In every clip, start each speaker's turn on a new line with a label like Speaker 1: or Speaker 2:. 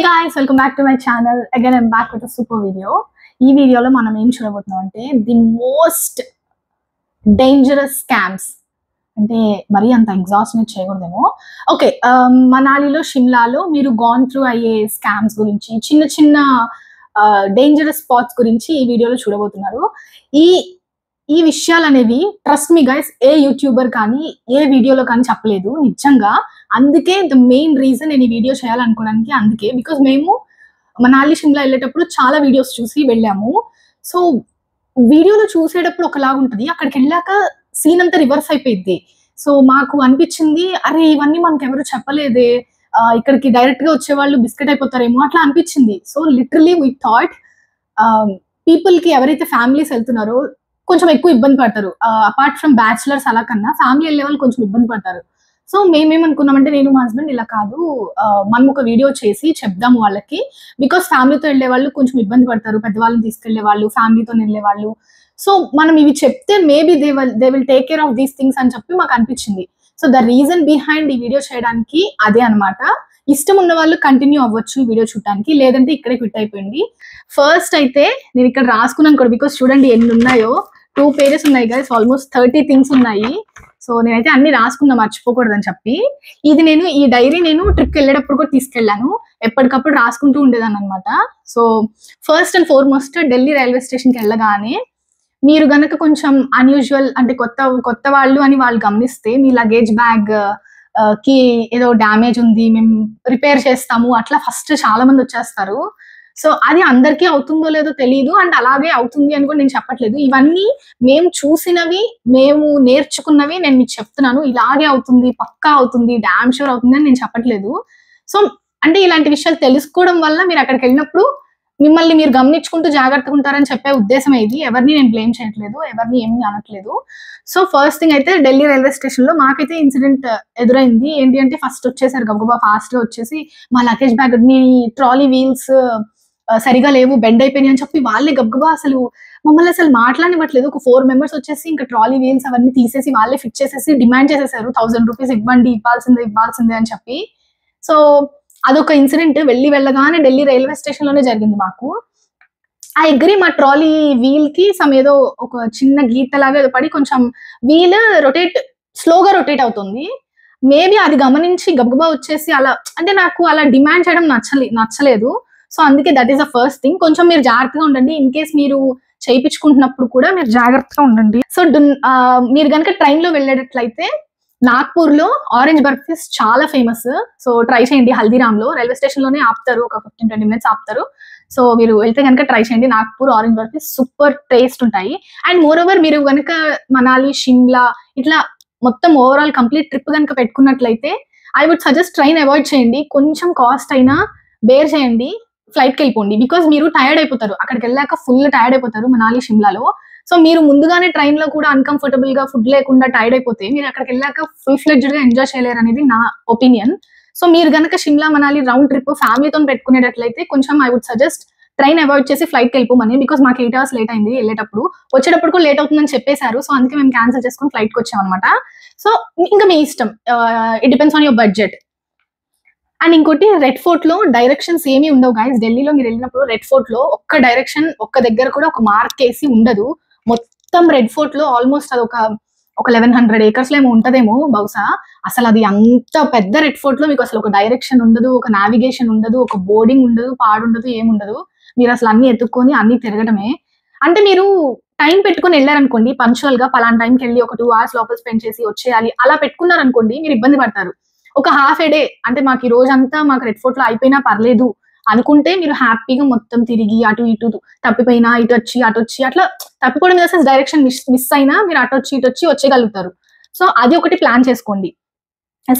Speaker 1: Hey guys, welcome back to my channel. Again, I'm back with a super video. ఈ వీడియోలో మనం ఏం చూడబోతున్నాం అంటే ది మోస్ట్ డేంజరస్ స్కామ్స్. అంటే మరీ అంత ఎగ్జాస్ట్ని చేయకూడదేమో. ఓకే, మనాలిలో షిమ్లాలో మీరు గాన్ త్రూ అయ్యే స్కామ్స్ గురించి, చిన్న చిన్న డేంజరస్ స్పాట్స్ గురించి ఈ వీడియోలో చూడబోతున్నారు. ఈ విషయాలు అనేవి ట్రస్ట్ మీ గైస్, ఏ యూట్యూబర్ కానీ ఏ వీడియోలో కానీ చెప్పలేదు నిజంగా. అందుకే ద మెయిన్ రీజన్ నేను ఈ వీడియో చేయాలనుకోవడానికి అందుకే, బికాజ్ మేము మనాలి షిమ్లా వెళ్ళేటప్పుడు చాలా వీడియోస్ చూసి వెళ్ళాము. సో వీడియోలో చూసేటప్పుడు ఒకలాగా ఉంటుంది, అక్కడికి వెళ్ళాక సీన్ అంతా రివర్స్ అయిపోయింది. సో మాకు అనిపించింది, అరే ఇవన్నీ మనకు ఎవరు చెప్పలేదే, ఇక్కడికి డైరెక్ట్ గా వచ్చే వాళ్ళు బిస్కెట్ అయిపోతారేమో అట్లా అనిపించింది. So literally we thought people కి ఎవరైతే ఫ్యామిలీస్ వెళ్తున్నారో కొంచెం ఎక్కువ ఇబ్బంది పడతారు. అపార్ట్ ఫ్రమ్ బ్యాచులర్స్ అలా కన్నా ఫ్యామిలీ వెళ్ళే వాళ్ళు కొంచెం ఇబ్బంది పడతారు. సో మేమేమనుకున్నామంటే, నేను మా హస్బెండ్ ఇలా కాదు, మనం ఒక వీడియో చేసి చెప్దాము వాళ్ళకి, బికాస్ ఫ్యామిలీతో వెళ్ళే వాళ్ళు కొంచెం ఇబ్బంది పడతారు, పెద్దవాళ్ళని తీసుకెళ్లే వాళ్ళు, ఫ్యామిలీతో వెళ్ళే వాళ్ళు. సో మనం ఇవి చెప్తే maybe they will take care of these things అని చెప్పి మాకు అనిపించింది. సో ద రీజన్ బిహైండ్ ఈ వీడియో చేయడానికి అదే అనమాట. ఇష్టం ఉన్న వాళ్ళు కంటిన్యూ అవ్వచ్చు ఈ వీడియో చూడడానికి, లేదంటే ఇక్కడే క్విట్ అయిపోయింది. ఫస్ట్ అయితే నేను ఇక్కడ రాసుకున్నాను కూడా, బికాస్ చూడండి ఎన్ని ఉన్నాయో, 2 pages ఉన్నాయి గైస్, ఆల్మోస్ట్ 30 థింగ్స్ ఉన్నాయి. సో నేనైతే అన్ని రాసుకున్నా మర్చిపోకూడదని చెప్పి. ఈ డైరీ నేను ట్రిప్కి వెళ్ళేటప్పుడు కూడా తీసుకెళ్ళాను, ఎప్పటికప్పుడు రాసుకుంటూ ఉండేదాన్ని అనమాట. So first and foremost, Delhi railway స్టేషన్కి వెళ్ళగానే మీరు గనక కొంచెం అన్యూజువల్ అంటే కొత్త వాళ్ళు అని వాళ్ళు గమనిస్తే, మీ లగేజ్ బ్యాగ్ కి ఏదో డ్యామేజ్ ఉంది, మేము రిపేర్ చేస్తాము అట్లా ఫస్ట్ చాలా మంది వచ్చేస్తారు. సో అది అందరికీ అవుతుందో లేదో తెలియదు, అండ్ అలాగే అవుతుంది అని కూడా నేను చెప్పట్లేదు. ఇవన్నీ మేము చూసినవి, మేము నేర్చుకున్నవి నేను మీకు చెప్తున్నాను. ఇలాగే అవుతుంది, పక్కా అవుతుంది, డామ్ షూర్ అవుతుంది అని నేను చెప్పట్లేదు. సో అంటే ఇలాంటి విషయాలు తెలుసుకోవడం వల్ల మీరు అక్కడికి వెళ్ళినప్పుడు మిమ్మల్ని మీరు గమనించుకుంటూ జాగ్రత్తగా ఉంటారని చెప్పే ఉద్దేశం ఇది. ఎవరిని నేను బ్లేమ్ చేయట్లేదు, ఎవరిని ఏమీ అనట్లేదు. సో ఫస్ట్ థింగ్ అయితే, ఢిల్లీ రైల్వే స్టేషన్ లో మాకైతే ఇన్సిడెంట్ ఎదురైంది. ఏంటి అంటే, ఫస్ట్ వచ్చేసారు గబగబా ఫాస్ట్ గా వచ్చేసి, మా లగేజ్ బ్యాగ్ నీ ట్రాలీ వీల్స్ సరిగా లేవు, బెండ్ అయిపోయినాయి అని చెప్పి వాళ్ళే గబగబా అసలు మమ్మల్ని అసలు మాట్లాడనివ్వట్లేదు. ఒక 4 members వచ్చేసి ఇంకా ట్రాలీ వీల్స్ అవన్నీ తీసేసి వాళ్ళే ఫిట్ చేసేసి డిమాండ్ చేసేసారు, 1000 రూపీస్ ఇవ్వండి, ఇవ్వాల్సిందే అని చెప్పి. సో అదొక ఇన్సిడెంట్ వెళ్ళగానే ఢిల్లీ రైల్వే స్టేషన్ లోనే జరిగింది మాకు. ఆ అగ్రి, మా ట్రాలీ వీల్ కి ఏదో ఒక చిన్న గీతలాగా ఏదో పడి కొంచెం వీల్ స్లోగా రొటేట్ అవుతుంది. మేబీ అది గమనించి గబగబా వచ్చేసి అలా, అంటే నాకు అలా డిమాండ్ చేయడం నచ్చలేదు. సో అందుకే that is the first thing. కొంచెం మీరు జాగ్రత్తగా ఉండండి, ఇన్ కేస్ మీరు చేయించుకుంటున్నప్పుడు కూడా మీరు జాగ్రత్తగా ఉండండి. సో మీరు కనుక ట్రైన్ లో వెళ్ళేటట్లయితే, నాగ్పూర్ లో ఆరెంజ్ బర్ఫీస్ చాలా ఫేమస్. సో ట్రై చేయండి. హల్దీరామ్ లో రైల్వే స్టేషన్ లోనే ఆపుతారు, ఒక 15-20 minutes ఆపుతారు. సో మీరు వెళ్తే కనుక ట్రై చేయండి. Nagpur orange barfis super taste ఉంటాయి. అండ్ మోర్ ఓవర్, మీరు కనుక మనాలి, షిమ్లా ఇట్లా మొత్తం ఓవరాల్ కంప్లీట్ ట్రిప్ కనుక పెట్టుకున్నట్లయితే, I would suggest train avoid చేయండి. కొంచెం కాస్ట్ అయినా బేర్ చేయండి, ఫ్లైట్కి వెళ్ళిపోండి. బికాజ్ మీరు టైర్డ్ అయిపోతారు, అక్కడికి వెళ్ళాక ఫుల్ టైర్డ్ అయిపోతారు మనాలి, షిమ్లాలో. సో మీరు ముందుగానే ట్రైన్ లో కూడా అన్కంఫర్టబుల్ గా ఫుడ్ లేకుండా టైర్డ్ అయిపోతే మీరు అక్కడికి వెళ్ళాక ఫుల్ ఫ్లెడ్జ్డ్ గా ఎంజాయ్ చేయలేరు అనేది నా ఒపీనియన్. సో మీరు గనక షిమ్లా మనాలి రౌండ్ ట్రిప్ ఫ్యామిలీతో పెట్టుకునేటట్లయితే కొంచెం I would suggest train avoid చేసి ఫ్లైట్కి వెళ్ళిపోమని. బికాస్ మాకు 8 hours లేట్ అయింది వెళ్ళేటప్పుడు, వచ్చేటప్పుడు కూడా లేట్ అవుతుందని చెప్పేశారు. సో అందుకే మేము క్యాన్సిల్ చేసుకుని ఫ్లైట్కి వచ్చాం అనమాట. సో ఇంకా మీ ఇష్టం, it depends on your budget. And ఇంకోటి, రెడ్ ఫోర్ట్ లో డైరెక్షన్స్ ఏమీ ఉండవు గైస్. ఢిల్లీలో మీరు వెళ్ళినప్పుడు రెడ్ ఫోర్ట్ లో ఒక్క డైరెక్షన్, ఒక్క దగ్గర కూడా ఒక మార్క్ వేసి ఉండదు. మొత్తం రెడ్ ఫోర్ట్ లో ఆల్మోస్ట్ అది ఒక 1100 acres లో ఏమో ఉంటదేమో బహుశా. అసలు అది అంత పెద్ద రెడ్ ఫోర్ట్ లో మీకు అసలు ఒక డైరెక్షన్ ఉండదు, ఒక నావిగేషన్ ఉండదు, ఒక బోర్డింగ్ ఉండదు, పాడుండదు, ఏముండదు. మీరు అసలు అన్ని ఎత్తుక్కొని అన్ని తిరగడమే. అంటే మీరు టైం పెట్టుకుని వెళ్ళారనుకోండి, పంచువల్ గా పలానా టైంకి వెళ్ళి ఒక 2 hours లోపల స్పెండ్ చేసి వచ్చేయాలి అలా పెట్టుకున్నారనుకోండి, మీరు ఇబ్బంది పడతారు. ఒక హాఫ్ ఏ డే, అంటే మాకు ఈ రోజంతా మాకు రెడ్ ఫోర్ట్ లో అయిపోయినా పర్లేదు అనుకుంటే, మీరు హ్యాపీగా మొత్తం తిరిగి అటు ఇటు తప్పిపోయినా ఇటు వచ్చి అటు వచ్చి, అట్లా తప్పిపోవడం మీద డైరెక్షన్ మిస్ అయినా మీరు అటు వచ్చి ఇటు వచ్చి వచ్చేయగలుగుతారు. సో అది ఒకటి ప్లాన్ చేసుకోండి.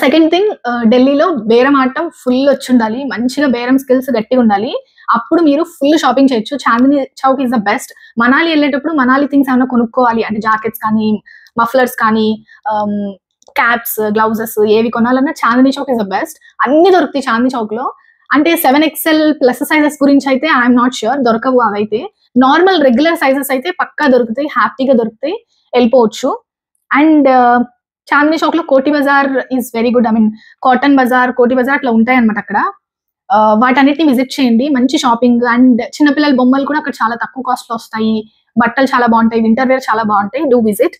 Speaker 1: సెకండ్ థింగ్, ఢిల్లీలో బేరం ఆడటం ఫుల్ వచ్చి ఉండాలి, మంచిగా బేరం స్కిల్స్ గట్టిగా ఉండాలి. అప్పుడు మీరు ఫుల్ షాపింగ్ చేయొచ్చు. Chandni Chowk is the best. Manali వెళ్ళేటప్పుడు మనాలి థింగ్స్ ఏమైనా కొనుక్కోవాలి అంటే, జాకెట్స్ కానీ, మఫ్లర్స్ కానీ, క్యాప్స్, గ్లౌజెస్ ఏవి కొనాలన్నా Chandni Chowk is the best. అన్ని దొరుకుతాయి చాందినీ చౌక్ లో. అంటే 7XL ప్లస్ సైజెస్ గురించి అయితే ఐఎమ్ నాట్ ష్యూర్, దొరకవు అవైతే. నార్మల్ రెగ్యులర్ సైజెస్ అయితే పక్కా దొరుకుతాయి, హ్యాపీగా దొరుకుతాయి, వెళ్ళిపోవచ్చు. అండ్ చాందినీ చౌక్ లో Koti Bazaar is very good. I mean cotton bazaar, Koti Bazaar అట్లా ఉంటాయి అనమాట అక్కడ. వాటన్నిటిని విజిట్ చేయండి. మంచి షాపింగ్ అండ్ చిన్నపిల్లల బొమ్మలు కూడా అక్కడ చాలా తక్కువ కాస్ట్ లో వస్తాయి. బట్టలు చాలా బాగుంటాయి, వింటర్ వేర్ చాలా బాగుంటాయి. Do visit.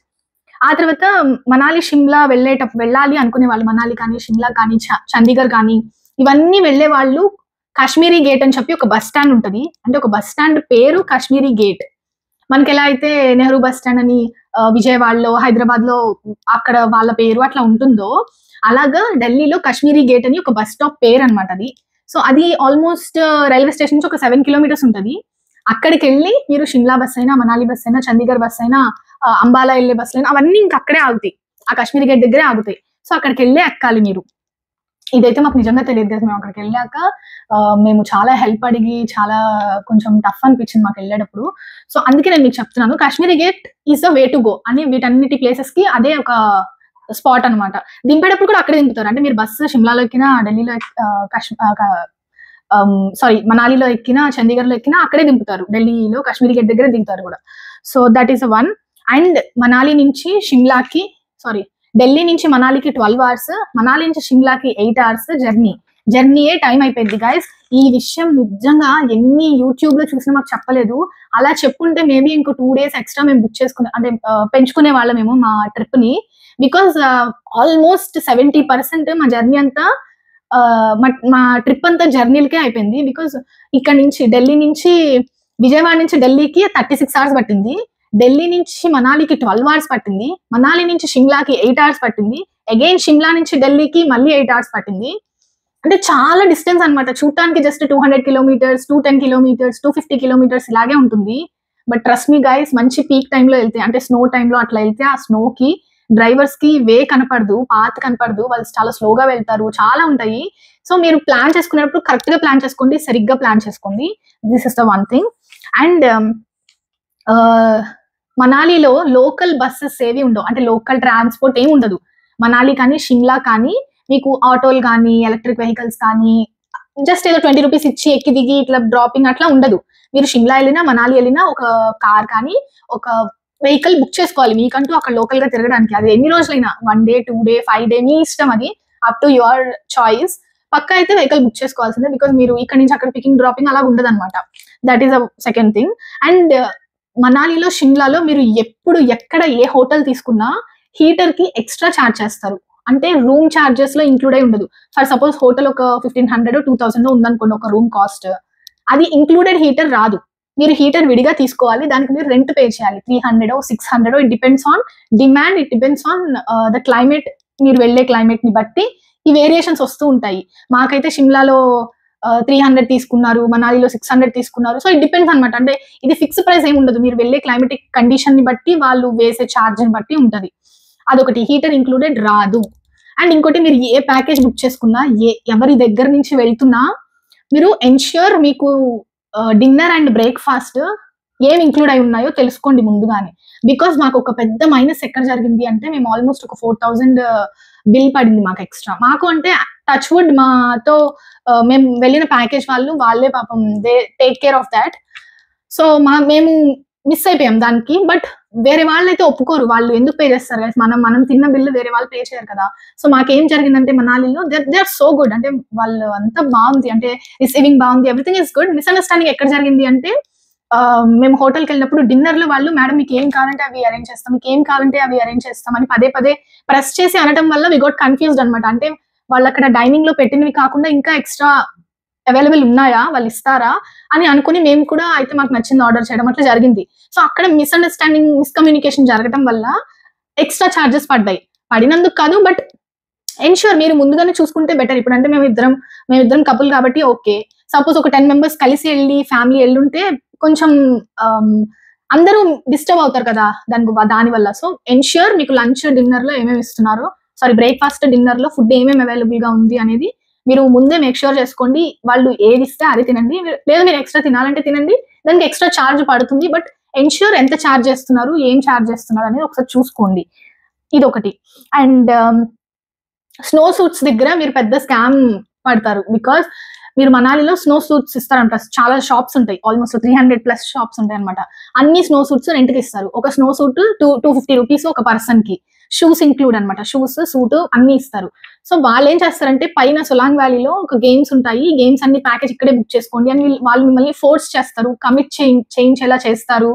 Speaker 1: ఆ తర్వాత మనాలి, షిమ్లా వెళ్ళాలి అనుకునే వాళ్ళు, మనాలి కానీ, షిమ్లా కానీ, చండీగఢ్ కానీ, ఇవన్నీ వెళ్ళే వాళ్ళు కాశ్మీరీ గేట్ అని చెప్పి ఒక బస్ స్టాండ్ ఉంటుంది. అంటే ఒక బస్ స్టాండ్ పేరు కాశ్మీరీ గేట్. మనకి ఎలా అయితే నెహ్రూ బస్ స్టాండ్ అని విజయవాడలో, హైదరాబాద్ లో అక్కడ వాళ్ళ పేరు అట్లా ఉంటుందో, అలాగా ఢిల్లీలో కాశ్మీరీ గేట్ అని ఒక బస్ స్టాప్ పేరు అనమాట అది. సో అది ఆల్మోస్ట్ రైల్వే స్టేషన్ నుంచి ఒక 7 కిలోమీటర్స్ ఉంటుంది. అక్కడికి వెళ్ళి మీరు షిమ్లా బస్ అయినా, మనాలి బస్ అయినా, చండీగఢ్ బస్ అయినా, అంబాలా వెళ్ళే బస్సులు అయినా అవన్నీ ఇంకా అక్కడే ఆగుతాయి. ఆ కాశ్మీరీ గేట్ దగ్గరే ఆగుతాయి. సో అక్కడికి వెళ్ళి ఎక్కాలి మీరు. ఇదైతే మాకు నిజంగా తెలియదు కదా. మేము అక్కడికి వెళ్ళాక మేము చాలా హెల్ప్ అడిగి చాలా కొంచెం టఫ్ అనిపించింది మాకు వెళ్ళేటప్పుడు. సో అందుకే నేను మీకు చెప్తున్నాను, Kashmiri gate is the way to go అని. వీటన్నిటి ప్లేసెస్ కి అదే ఒక స్పాట్ అనమాట. దింపేటప్పుడు కూడా అక్కడే దింపుతారు. అంటే మీరు బస్సు షిమ్లాలో ఎక్కినా, ఢిల్లీలో మనాలిలో ఎక్కినా, చండీగఢ్లో ఎక్కినా అక్కడే దింపుతారు. ఢిల్లీలో కాశ్మీరీ గేట్ దగ్గర దింపుతారు కూడా. So that is one. And Manali నుంచి షిమ్లాకి, ఢిల్లీ నుంచి మనాలికి 12 hours, మనాలి నుంచి షిమ్లాకి 8 hours జర్నీయే టైం అయిపోయింది గైస్. ఈ విషయం నిజంగా ఎన్ని యూట్యూబ్ లో చూసినా మాకు చెప్పలేదు. అలా చెప్పుంటే మేబీ ఇంకో 2 days ఎక్స్ట్రా మేము బుక్ చేసుకునే, అంటే పెంచుకునే వాళ్ళమేమో మా ట్రిప్ ని. బికాస్ ఆల్మోస్ట్ 70% మా జర్నీ అంతా, మా ట్రిప్ అంతా జర్నీలకే అయిపోయింది. బికాస్ ఇక్కడ నుంచి ఢిల్లీ నుంచి, విజయవాడ నుంచి ఢిల్లీకి 36 hours పట్టింది. ఢిల్లీ నుంచి మనాలికి 12 hours పట్టింది. మనాలి నుంచి షిమ్లాకి 8 hours పట్టింది. అగైన్ షిమ్లా నుంచి ఢిల్లీకి మళ్ళీ 8 hours పట్టింది. అంటే చాలా డిస్టెన్స్ అనమాట. చూడటానికి జస్ట్ 200 kilometers, 210 kilometers, 250 kilometers ఇలాగే ఉంటుంది. బట్ ట్రస్ట్ మీ గైస్, మంచి పీక్ టైంలో వెళ్తే, అంటే స్నో టైంలో అట్లా వెళ్తే, ఆ స్నోకి డ్రైవర్స్ కి వే కనపడదు, పాత్ కనపడదు, వాళ్ళు చాలా స్లోగా వెళ్తారు, చాలా ఉంటాయి. సో మీరు ప్లాన్ చేసుకునేటప్పుడు కరెక్ట్ గా ప్లాన్ చేసుకోండి, సరిగ్గా ప్లాన్ చేసుకోండి. This is the one thing. And మనాలిలో లోకల్ బస్సెస్ ఏవి ఉండవు, అంటే లోకల్ ట్రాన్స్పోర్ట్ ఏమి ఉండదు. మనాలి కానీ, షిమ్లా కానీ మీకు ఆటోలు కానీ, ఎలక్ట్రిక్ వెహికల్స్ కానీ, జస్ట్ ఏదో 20 rupees ఇచ్చి ఎక్కి దిగి ఇట్లా డ్రాపింగ్ అట్లా ఉండదు. మీరు షిమ్లా వెళ్ళినా, మనాలి వెళ్ళినా ఒక కార్ కానీ, ఒక వెహికల్ బుక్ చేసుకోవాలి మీకంటూ అక్కడ లోకల్ గా తిరగడానికి. అది ఎన్ని రోజులైనా, 1 day, 2 day, 5 day, మీ ఇష్టం, అది అప్ టు యువర్ చాయిస్. పక్కా అయితే వెహికల్ బుక్ చేసుకోవాల్సిందే. బికాస్ మీరు ఇక్కడ నుంచి అక్కడ పికింగ్ డ్రాపింగ్ అలా ఉండదు అనమాట. That is a second thing. And మనాలిలో, షిమ్లాలో మీరు ఎప్పుడు ఎక్కడ ఏ హోటల్ తీసుకున్నా హీటర్ కి ఎక్స్ట్రా ఛార్జ్ చేస్తారు. అంటే రూమ్ ఛార్జెస్ లో ఇంక్లూడ్ అయి ఉండదు. ఫర్ సపోజ్ హోటల్ ఒక 1500, 2000 ఉందనుకోండి ఒక రూమ్ కాస్ట్, అది ఇంక్లూడెడ్ హీటర్ రాదు. మీరు హీటర్ విడిగా తీసుకోవాలి. దానికి మీరు రెంట్ పే చేయాలి. 300, 600, it depends on demand, it depends on the climate. మీరు వెళ్ళే క్లైమేట్ ని బట్టి ఈ వేరియేషన్స్ వస్తూ ఉంటాయి. మాకైతే షిమ్లాలో 300 తీసుకున్నారు, మనాలిలో 600 తీసుకున్నారు. సో ఇట్ డిపెండ్స్ అనమాట. అంటే ఇది ఫిక్స్ ప్రైస్ ఏమి ఉండదు. మీరు వెళ్ళే క్లైమేటిక్ కండిషన్ ని బట్టి, వాళ్ళు వేసే ఛార్జ్ ని బట్టి ఉంటది. అదొకటి, హీటర్ ఇంక్లూడెడ్ రాదు. అండ్ ఇంకోటి, మీరు ఏ ప్యాకేజ్ బుక్ చేసుకున్నా, ఎవరి దగ్గర నుంచి వెళ్తున్నా, మీరు ఎన్ష్యూర్ మీకు డిన్నర్ అండ్ బ్రేక్ఫాస్ట్ ఏమి ఇంక్లూడ్ అయి ఉన్నాయో తెలుసుకోండి ముందుగానే. బికాస్ మాకు ఒక పెద్ద మైనస్ ఎక్కడ జరిగింది అంటే, మేము ఆల్మోస్ట్ ఒక 4000 బిల్ పడింది మాకు ఎక్స్ట్రా. మాకు అంటే టచ్ వుడ్ మాతో మేము వెళ్ళిన ప్యాకేజ్ వాళ్ళే పాపం they take care of that. So మేము మిస్ అయిపోయాం దానికి. బట్ వేరే వాళ్ళైతే ఒప్పుకోరు, వాళ్ళు ఎందుకు పే చేస్తారు కదా, మనం తిన్న బిల్లు వేరే వాళ్ళు పే చేయరు కదా. సో మాకేం జరిగిందంటే, మనాలిలో దే ఆర్ సో గుడ్, అంటే వాళ్ళు అంతా బాగుంది, అంటే రిసీవింగ్ బాగుంది, ఎవ్రీథింగ్ ఇస్ గుడ్. మిస్అండర్స్టాండింగ్ ఎక్కడ జరిగింది అంటే, మేము హోటల్కి వెళ్ళినప్పుడు డిన్నర్ లో వాళ్ళు, మేడం మీకు ఏం కావాలంటే అవి అరేంజ్ చేస్తాం, మీకు ఏం కావాలంటే అవి అరేంజ్ చేస్తాం అని పదే పదే ప్రెస్ చేసి అనడం వల్ల వి గోట్ కన్ఫ్యూజ్డ్ అనమాట. అంటే వాళ్ళు అక్కడ డైనింగ్ లో పెట్టినవి కాకుండా ఇంకా ఎక్స్ట్రా అవైలబుల్ ఉన్నాయా, వాళ్ళు ఇస్తారా అని అనుకుని మేము కూడా అయితే మాకు నచ్చింది ఆర్డర్ చేయడం అట్లా జరిగింది. సో అక్కడ మిస్అండర్స్టాండింగ్, మిస్కమ్యూనికేషన్ జరగడం వల్ల ఎక్స్ట్రా ఛార్జెస్ పడినందుకు కాదు, బట్ ఎన్ష్యూర్ మీరు ముందుగానే చూసుకుంటే బెటర్. ఇప్పుడు అంటే మేమిద్దరం కపుల్ కాబట్టి ఓకే. సపోజ్ ఒక 10 members కలిసి వెళ్ళి, ఫ్యామిలీ వెళ్ళుంటే కొంచెం అందరూ డిస్టర్బ్ అవుతారు కదా దాని వల్ల. సో ఎన్ష్యూర్ మీకు లంచ్, డిన్నర్ లో ఏమేమి ఇస్తున్నారు, బ్రేక్ఫాస్ట్, డిన్నర్ లో ఫుడ్ ఏమేమి అవైలబుల్ గా ఉంది అనేది మీరు ముందే మేక్ షూర్ చేసుకోండి. వాళ్ళు ఏది ఇస్తే అది తినండి, లేదు మీరు ఎక్స్ట్రా తినాలంటే తినండి, దానికి ఎక్స్ట్రా ఛార్జ్ పడుతుంది. బట్ ఎన్ష్యూర్ ఎంత ఛార్జ్ చేస్తున్నారు, ఏం ఛార్జ్ చేస్తున్నారు అనేది ఒకసారి చూసుకోండి. ఇదొకటి. అండ్ స్నో సూట్స్ దగ్గర మీరు పెద్ద స్కామ్ పడతారు. బికాస్ మీరు మనాలిలో స్నో సూట్స్ ఇస్తారంట. చాలా షాప్స్ ఉంటాయి, ఆల్మోస్ట్ 300+ షాప్స్ ఉంటాయి అనమాట. అన్ని స్నో సూట్స్ రెంట్కి ఇస్తారు. ఒక స్నో సూట్ 250 రూపీస్ ఒక పర్సన్ కి. షూస్ ఇంక్లూడ్ అనమాట, షూస్ సూట్ అన్ని ఇస్తారు. సో వాళ్ళు ఏం చేస్తారంటే పైన సొలాంగ్ వ్యాలీలో ఒక గేమ్స్ ఉంటాయి, గేమ్స్ అన్ని ప్యాకేజ్ ఇక్కడే బుక్ చేసుకోండి అని వాళ్ళు మిమ్మల్ని ఫోర్స్ చేస్తారు, కమిట్ చేయించేలా చేస్తారు.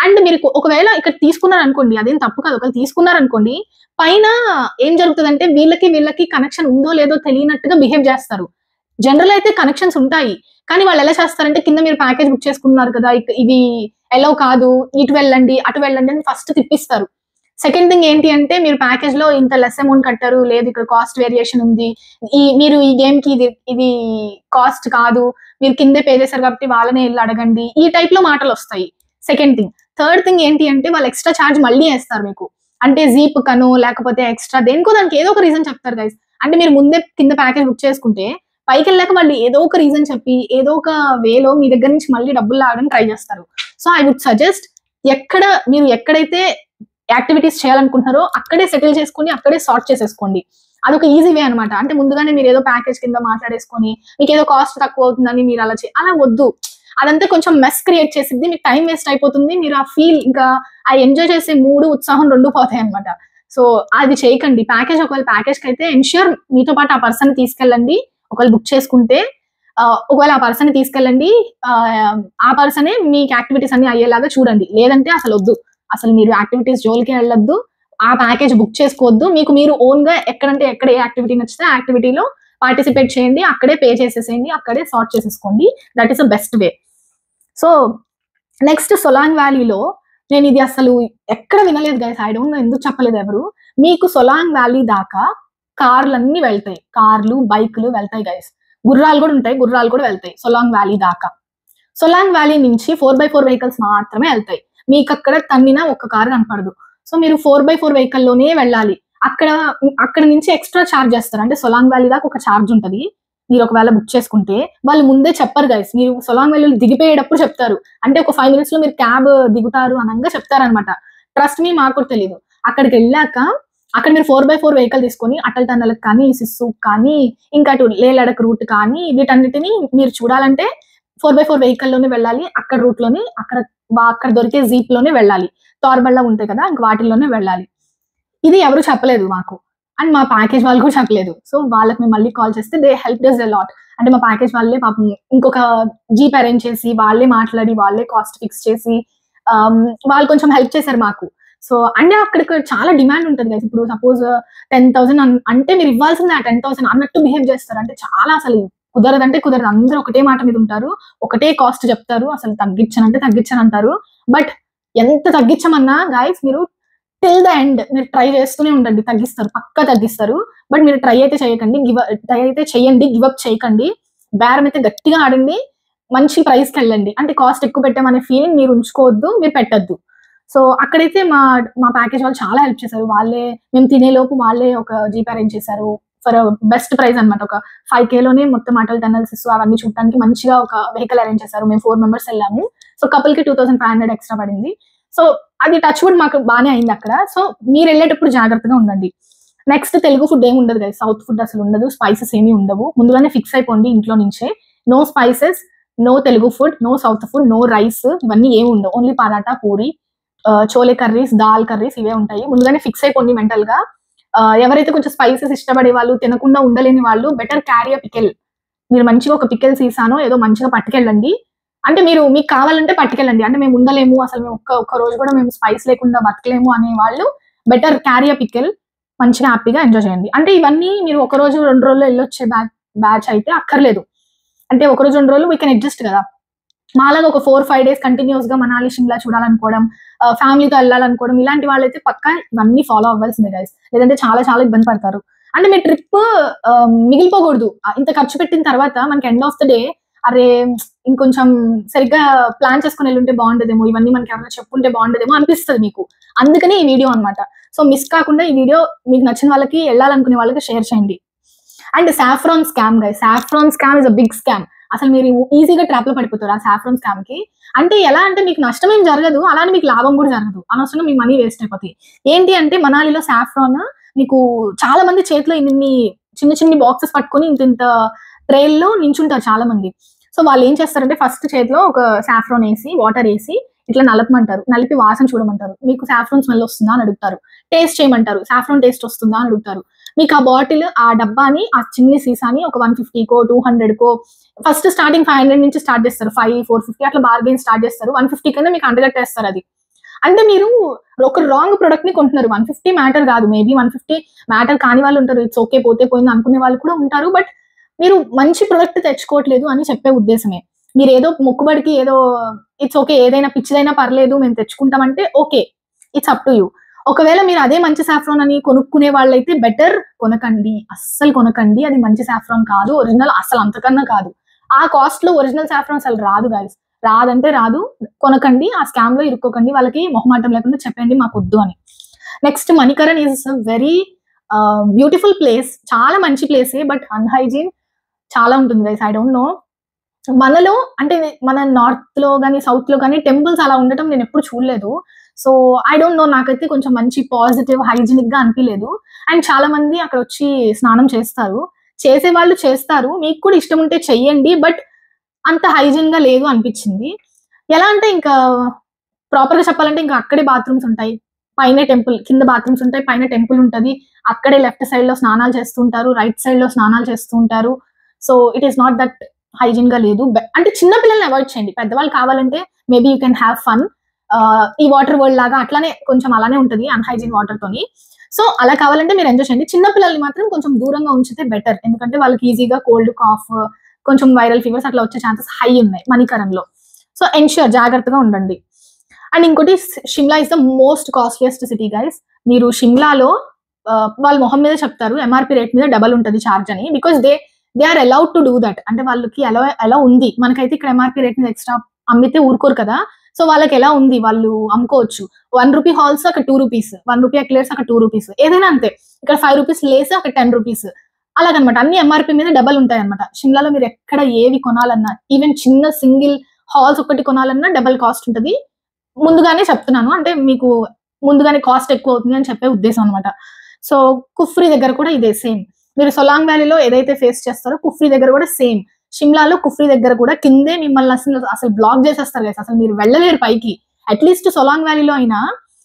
Speaker 1: అండ్ మీరు ఒకవేళ ఇక్కడ తీసుకున్నారు అనుకోండి, అదేం తప్పు కాదు, ఒకవేళ తీసుకున్నారు అనుకోండి, పైన ఏం జరుగుతుందంటే వీళ్ళకి కనెక్షన్ ఉందో లేదో తెలియనట్టుగా బిహేవ్ చేస్తారు. జనరల్ అయితే కనెక్షన్స్ ఉంటాయి, కానీ వాళ్ళు ఎలా చేస్తారంటే కింద మీరు ప్యాకేజ్ బుక్ చేసుకున్నారు కదా, ఇది ఎలా కాదు, ఇటు వెళ్ళండి అటు వెళ్ళండి అని ఫస్ట్ తిప్పిస్తారు. సెకండ్ థింగ్ ఏంటి అంటే మీరు ప్యాకేజ్ లో ఇంత లెస్ అమౌంట్ కట్టారు, లేదు ఇక్కడ కాస్ట్ వేరియేషన్ ఉంది, మీరు ఈ గేమ్ కి ఇది కాస్ట్ కాదు, మీరు కిందే పే చేశారు కాబట్టి వాళ్ళనే వెళ్ళి అడగండి, ఈ టైప్ లో మాటలు వస్తాయి. Second thing. థర్డ్ థింగ్ ఏంటి అంటే వాళ్ళు ఎక్స్ట్రా ఛార్జ్ మళ్ళీ వేస్తారు మీకు. అంటే జీప్ కను లేకపోతే ఎక్స్ట్రా దేనికో దానికి ఏదో ఒక రీజన్ చెప్తారు గైస్. అంటే మీరు ముందే కింద ప్యాకేజ్ బుక్ చేసుకుంటే పైకి వెళ్ళాక వాళ్ళు ఏదో ఒక రీజన్ చెప్పి ఏదో ఒక వేలో మీ దగ్గర నుంచి మళ్ళీ డబ్బులు లాగడానికి ట్రై చేస్తారు. సో ఐ వుడ్ సజెస్ట్ మీరు ఎక్కడైతే యాక్టివిటీస్ చేయాలనుకుంటున్నారో అక్కడే సెటిల్ చేసుకుని అక్కడే సార్ట్ చేసేసుకోండి. అదొక ఈజీ వే అనమాట. అంటే ముందుగానే మీరు ఏదో ప్యాకేజ్ కింద మాట్లాడేసుకొని మీకు ఏదో కాస్ట్ తక్కువ అవుతుందని మీరు అలా వద్దు. అదంతా కొంచెం మెస్ క్రియేట్ చేసిద్ది, మీకు టైం వేస్ట్ అయిపోతుంది, మీరు ఆ ఫీల్ ఇంకా ఆ ఎంజాయ్ చేసే మూడు ఉత్సాహం రెండు పోతాయి అనమాట. సో అది చేయకండి. ఒకవేళ ప్యాకేజ్కి అయితే ఎన్ష్యూర్ మీతో పాటు ఆ పర్సన్ తీసుకెళ్ళండి. ఒకవేళ బుక్ చేసుకుంటే ఒకవేళ ఆ పర్సన్ తీసుకెళ్ళండి, ఆ పర్సనే మీకు యాక్టివిటీస్ అన్ని అయ్యేలాగా చూడండి. లేదంటే అసలు వద్దు, అసలు మీరు యాక్టివిటీస్ జోలికి వెళ్ళొద్దు, ఆ ప్యాకేజ్ బుక్ చేసుకోవద్దు. మీరు ఓన్ గా ఎక్కడ ఏ యాక్టివిటీ నచ్చితే ఆ యాక్టివిటీలో పార్టిసిపేట్ చేయండి, అక్కడే పే చేసేసేయండి, అక్కడే సార్ట్ చేసేసుకోండి. That is the best way. So next Solang వ్యాలీలో నేను ఇది అసలు ఎక్కడ వినలేదు గైస్, ఐ డోంట్ నో ఎందుకు చెప్పలేదు ఎవరు. మీకు సొలాంగ్ వ్యాలీ దాకా కార్లన్నీ వెళ్తాయి, కార్లు బైకులు వెళ్తాయి గైస్, గుర్రాలు కూడా ఉంటాయి, గుర్రాలు కూడా వెళ్తాయి సొలాంగ్ వ్యాలీ దాకా. సొలాంగ్ వ్యాలీ నుంచి 4x4 వెహికల్స్ మాత్రమే వెళ్తాయి, మీకు అక్కడ తన్నిన ఒక్క కారు కనపడదు. సో మీరు 4x4 వెహికల్లోనే వెళ్ళాలి. అక్కడ నుంచి ఎక్స్ట్రా ఛార్జ్ చేస్తారు. అంటే సొలాంగ్ వ్యాలీ దాకా ఒక ఛార్జ్ ఉంటుంది. మీరు ఒకవేళ బుక్ చేసుకుంటే వాళ్ళు ముందే చెప్పరు గైస్, మీరు సొలాంగ్ వ్యాలీలో దిగిపోయేటప్పుడు చెప్తారు. అంటే ఒక 5 minutes లో మీరు క్యాబ్ దిగుతారు అనగా చెప్తారనమాట. ట్రస్ట్ మీ, మాకు కూడా తెలియదు. అక్కడికి వెళ్ళాక అక్కడ మీరు 4x4 వెహికల్ తీసుకొని అటల్ టన్నెల్కి కానీ, సిస్సు కానీ, ఇంకా అటు లే లడక్ రూట్ కానీ వీటన్నిటిని మీరు చూడాలంటే 4x4 వెహికల్లోనే వెళ్ళాలి. అక్కడ రూట్ లోని అక్కడ దొరికే జీప్ లోనే వెళ్ళాలి. తార్బళ్ళ ఉంటాయి కదా, ఇంక వాటిల్లోనే వెళ్ళాలి. ఇది ఎవరు చెప్పలేదు మాకు, అండ్ మా ప్యాకేజ్ వాళ్ళు కూడా చెప్పలేదు. సో వాళ్ళకి మేము మళ్ళీ కాల్ చేస్తే they help does a lot. అంటే మా ప్యాకేజ్ వాళ్ళే పాపం ఇంకొక జీప్ అరేంజ్ చేసి వాళ్ళే మాట్లాడి వాళ్ళే కాస్ట్ ఫిక్స్ చేసి వాళ్ళు కొంచెం హెల్ప్ చేశారు మాకు. సో అంటే అక్కడికి చాలా డిమాండ్ ఉంటుంది కదా. ఇప్పుడు సపోజ్ 10,000 అంటే మీరు ఇవ్వాల్సింది ఆ 10,000 అన్నట్టు బిహేవ్ చేస్తారు. అంటే చాలా అసలు కుదరదంటే కుదరదు, అందరూ ఒకటే మాట మీద ఉంటారు, ఒకటే కాస్ట్ చెప్తారు, అసలు తగ్గించను అంటారు. బట్ ఎంత తగ్గించమన్నా గైస్ మీరు టిల్ ద ఎండ్ మీరు ట్రై చేస్తూనే ఉండండి, పక్కా తగ్గిస్తారు. బట్ మీరు ట్రై అయితే చేయండి, గివ్ అప్ చేయకండి, బేరం అయితే గట్టిగా ఆడండి, మంచి ప్రైస్కి వెళ్ళండి. అంటే కాస్ట్ ఎక్కువ పెట్టామనే ఫీలింగ్ మీరు ఉంచుకోవద్దు, మీరు పెట్టద్దు. సో అక్కడైతే మా ప్యాకేజ్ వాళ్ళు చాలా హెల్ప్ చేశారు. మేము తినేలోపు వాళ్ళే ఒక జీప్ అరేంజ్ చేశారు ఫర్ బెస్ట్ ప్రైస్ అనమాట. ఒక 5K లోనే మొత్తం అటల్ టన్నెల్స్ అవన్నీ చూడటానికి మంచిగా ఒక వెహికల్ అరేంజ్ చేశారు. మేము 4 members వెళ్ళాము. సో కపుల్ కి 2,500 ఎక్స్ట్రా పడింది. సో అది టచ్ వుడ్ మాకు బాగానే అయింది అక్కడ. సో మీరు వెళ్ళేటప్పుడు జాగ్రత్తగా ఉండండి. నెక్స్ట్ తెలుగు ఫుడ్ ఏమి ఉండదు కదా, సౌత్ ఫుడ్ అసలు ఉండదు, స్పైసెస్ ఏమీ ఉండవు. ముందుగానే ఫిక్స్ అయిపోండి ఇంట్లో నుంచే, no spices, no Telugu food, no south food, no rice, ఇవన్నీ ఏమి ఉండవు. Only paratha, puri, chole curries, dal curries ఇవే ఉంటాయి. ముందుగానే ఫిక్స్ అయిపోండి మెంటల్ గా. ఎవరైతే కొంచెం స్పైసెస్ ఇష్టపడే వాళ్ళు, తినకుండా ఉండలేని వాళ్ళు బెటర్ క్యారీ అ పికెల్. మీరు మంచిగా ఒక పికెల్ సీసానో ఏదో మంచిగా పట్టుకెళ్ళండి. అంటే మీకు కావాలంటే పట్టుకెళ్ళండి. అంటే మేము ఉండలేము, అసలు మేము ఒక్క రోజు కూడా మేము స్పైస్ లేకుండా బతకలేము అనే వాళ్ళు బెటర్ క్యారీ అ పికెల్, మంచిగా హ్యాపీగా ఎంజాయ్ చేయండి. అంటే ఇవన్నీ మీరు 1 రోజు 2 రోజుల్లో వెళ్ళొచ్చే బ్యాచ్ అయితే అక్కర్లేదు. అంటే 1 రోజు 2 రోజులు వీ కెన్ అడ్జస్ట్ కదా. మాలాగా ఒక 4-5 days కంటిన్యూస్ గా మనాలి, షిమ్లా చూడాలనుకోవడం, ఫ్యామిలీతో వెళ్ళాలనుకోవడం, ఇలాంటి వాళ్ళైతే పక్కా ఇవన్నీ ఫాలో అవ్వాల్సిందే గైస్. లేదంటే చాలా చాలా ఇబ్బంది పడతారు. అంటే మీ ట్రిప్ మిగిలిపోకూడదు. ఇంత ఖర్చు పెట్టిన తర్వాత మనకి ఎండ్ ఆఫ్ ద డే అరే ఇంకొంచెం సరిగ్గా ప్లాన్ చేసుకుని వెళ్ళుంటే బాగుండేదేమో, ఇవన్నీ మనకి ఎవరైనా చెప్పుంటే బాగుండేదేమో అనిపిస్తుంది మీకు. అందుకని ఈ వీడియో అనమాట. సో మిస్ కాకుండా ఈ వీడియో మీకు నచ్చిన వాళ్ళకి, వెళ్ళాలనుకునే వాళ్ళకి షేర్ చేయండి. And saffron scam guys, saffron scam is a big scam. అసలు మీరు ఈజీగా ట్రాప్ లో పడిపోతారు ఆ సాఫ్రాన్ స్కామ్ కి. అంటే ఎలా అంటే మీకు నష్టం ఏం జరగదు, అలానే మీకు లాభం కూడా జరగదు, అనవసరంగా మీ మనీ వేస్ట్ అయిపోతాయి. ఏంటి అంటే మనాలిలో సాఫ్రాన్ మీకు చాలా మంది చేతిలో ఇన్ని చిన్న బాక్సెస్ పట్టుకొని ఇంత ట్రైల్లో నించుంటారు చాలా మంది. సో వాళ్ళు ఏం చేస్తారంటే ఫస్ట్ చేతిలో ఒక సాఫ్రాన్ వేసి వాటర్ వేసి ఇట్లా నలపమంటారు, నలిపి వాసన చూడమంటారు. మీకు సాఫ్రాన్ స్మెల్ వస్తుందా అని అడుగుతారు, టేస్ట్ చేయమంటారు, సాఫ్రాన్ టేస్ట్ వస్తుందా అని అడుగుతారు. మీకు ఆ బాటిల్, ఆ డబ్బాని, ఆ చిన్ని సీసాని ఒక 150కో 200కో ఫస్ట్ స్టార్టింగ్ 500 నుంచి స్టార్ట్ చేస్తారు, 500, 450 అట్లా బార్గెన్ స్టార్ట్ చేస్తారు. 150 కన్నా మీకు అంటగట్టేస్తారు. అది అంటే మీరు ఒక రాంగ్ ప్రొడక్ట్ ని కొంటున్నారు. 150 మ్యాటర్ కాదు, మేబీ 150 మ్యాటర్ కాని వాళ్ళు ఉంటారు, ఇట్స్ ఓకే పోతే పోయింది అనుకునే వాళ్ళు కూడా ఉంటారు. బట్ మీరు మంచి ప్రొడక్ట్ తెచ్చుకోవట్లేదు అని చెప్పే ఉద్దేశమే. మీరు ఏదో మొక్కుబడికి ఏదో ఇట్స్ ఓకే ఏదైనా పిచ్చిదైనా పర్లేదు మేము తెచ్చుకుంటామంటే okay, it's up to you. ఒకవేళ మీరు అదే మంచి సాఫ్రాన్ అని కొనుక్కునే వాళ్ళైతే బెటర్ కొనకండి, అస్సలు కొనకండి. అది మంచి సాఫ్రాన్ కాదు, ఒరిజినల్ అసలు అంతకన్నా కాదు. ఆ కాస్ట్ లో ఒరిజినల్ సాఫ్రాన్ అసలు రాదు గైస్, రాదంటే రాదు. కొనకండి, ఆ స్కామ్ లో ఇరుక్కోకండి. వాళ్ళకి మొహమాటం లేకుండా చెప్పండి మాకు వద్దు అని. Next Manikaran is very beautiful place, చాలా మంచి ప్లేసే, బట్ అన్హైజీన్ చాలా ఉంటుంది గైస్. ఐ డోంట్ నో మనలో అంటే మన నార్త్ లో కానీ సౌత్ లో కానీ టెంపుల్స్ అలా ఉండటం నేను ఎప్పుడు చూడలేదు. సో ఐ డోంట్ నో, నాకైతే కొంచెం మంచి పాజిటివ్ హైజీనిక్ గా అనిపించలేదు. అండ్ చాలా మంది అక్కడ వచ్చి స్నానం చేస్తారు, చేసే వాళ్ళు చేస్తారు, మీకు కూడా ఇష్టం ఉంటే చెయ్యండి. బట్ అంత హైజీన్ గా లేదు అనిపించింది. ఎలా అంటే ఇంకా ప్రాపర్ గా చెప్పాలంటే ఇంకా అక్కడే బాత్రూమ్స్ ఉంటాయి, పైన టెంపుల్, కింద బాత్రూమ్స్ ఉంటాయి, పైన టెంపుల్ ఉంటది. అక్కడే లెఫ్ట్ సైడ్ లో స్నానాలు చేస్తూ ఉంటారు, రైట్ సైడ్ లో స్నానాలు చేస్తూ ఉంటారు. So it is not that hygiene గా లేదు. అంటే చిన్న పిల్లల్ని అవాయిడ్ చేయండి, పెద్దవాళ్ళు కావాలంటే maybe you can have fun. ఈ వాటర్ వరల్డ్ లాగా అట్లానే కొంచెం అలానే ఉంటది అన్హైజీన్ వాటర్ తోని. సో అలా కావాలంటే మీరు ఎంజాయ్ చేయండి. చిన్న పిల్లల్ని మాత్రం కొంచెం దూరంగా ఉంచితే బెటర్, ఎందుకంటే వాళ్ళకి ఈజీగా కోల్డ్, కాఫ్, కొంచెం వైరల్ ఫీవర్స్ అట్లా వచ్చే ఛాన్సెస్ హై ఉన్నాయి మణికరణ్ లో. సో ఎన్ష్యూర్ జాగ్రత్తగా ఉండండి. అండ్ ఇంకోటి, Shimla is the most costliest city guys. మీరు షిమ్లాలో వాళ్ళ మొహం మీద చెప్తారు ఎంఆర్పి రేట్ మీద డబల్ ఉంటుంది ఛార్జ్ అని, because they are allowed to do that. అంటే వాళ్ళకి ఎలా ఉంది, మనకైతే ఇక్కడ ఎంఆర్పి రేట్ మీద ఎక్స్ట్రా అమ్మితే ఊరుకోరు కదా. సో వాళ్ళకి ఎలా ఉంది, వాళ్ళు అమ్ముకోవచ్చు. 1 రూపీ హాల్స్ అక్కడ 2 రూపీస్, 1 రూపీ ఎక్లేర్స్ అక్కడ 2 రూపీస్, ఏదైనా అంతే. ఇక్కడ 5 రూపీస్ లేస్ అక్కడ 10 రూపీస్, అలాగనమాట. అన్ని ఎంఆర్పి మీద డబల్ ఉంటాయి అనమాట. షిమ్లాలో మీరు ఎక్కడ ఏవి కొనాలన్నా, ఈవెన్ చిన్న సింగిల్ హాల్స్ ఒకటి కొనాలన్నా డబల్ కాస్ట్ ఉంటుంది. ముందుగానే చెప్తున్నాను, అంటే మీకు ముందుగానే కాస్ట్ ఎక్కువ అవుతుంది అని చెప్పే ఉద్దేశం అనమాట. సో కుఫ్రీ దగ్గర కూడా ఇదే సేమ్. మీరు సొలాంగ్ వ్యాలీలో ఏదైతే ఫేస్ చేస్తారో కుఫ్రీ దగ్గర కూడా సేమ్. షిమ్లాలో కుఫ్రీ దగ్గర కూడా కిందే మిమ్మల్ని అసలు బ్లాక్ చేసేస్తారు కదా, అసలు మీరు వెళ్ళలేరు పైకి. అట్లీస్ట్ సొలాంగ్ వ్యాలీలో అయినా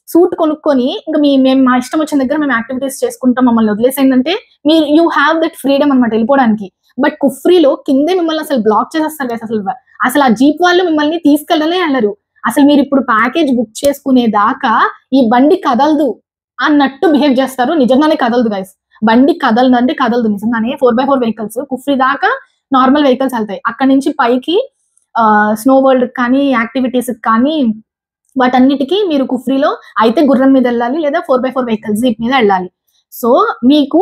Speaker 1: సూట్ కొనుక్కొని ఇంకా మేము మా ఇష్టం వచ్చిన దగ్గర మేము యాక్టివిటీస్ చేసుకుంటాం, మమ్మల్ని వదిలేసేందంటే మీరు యూ హ్యావ్ దట్ ఫ్రీడమ్ అనమాట వెళ్ళిపోవడానికి. బట్ కుఫ్రీలో కిందే మిమ్మల్ని అసలు బ్లాక్ చేసేస్తారు కదా, అసలు ఆ జీప్ వాళ్ళు మిమ్మల్ని తీసుకెళ్ళలే వెళ్ళరు. అసలు మీరు ఇప్పుడు ప్యాకేజ్ బుక్ చేసుకునే దాకా ఈ బండి కదలదు అన్నట్టు బిహేవ్ చేస్తారు. నిజంగానే కదలదు గైస్, బండి కదలదు అంటే కదలదు నిజంగానే. 4x4 వెహికల్స్ కుఫ్రీ దాకా నార్మల్ వెహికల్స్ వెళ్తాయి, అక్కడ నుంచి పైకి స్నో వరల్డ్ కానీ యాక్టివిటీస్ కానీ వాటన్నిటికీ మీరు కుఫ్రీలో అయితే గుర్రం మీద వెళ్ళాలి, లేదా 4x4 వెహికల్స్ జీప్ మీద వెళ్ళాలి. సో మీకు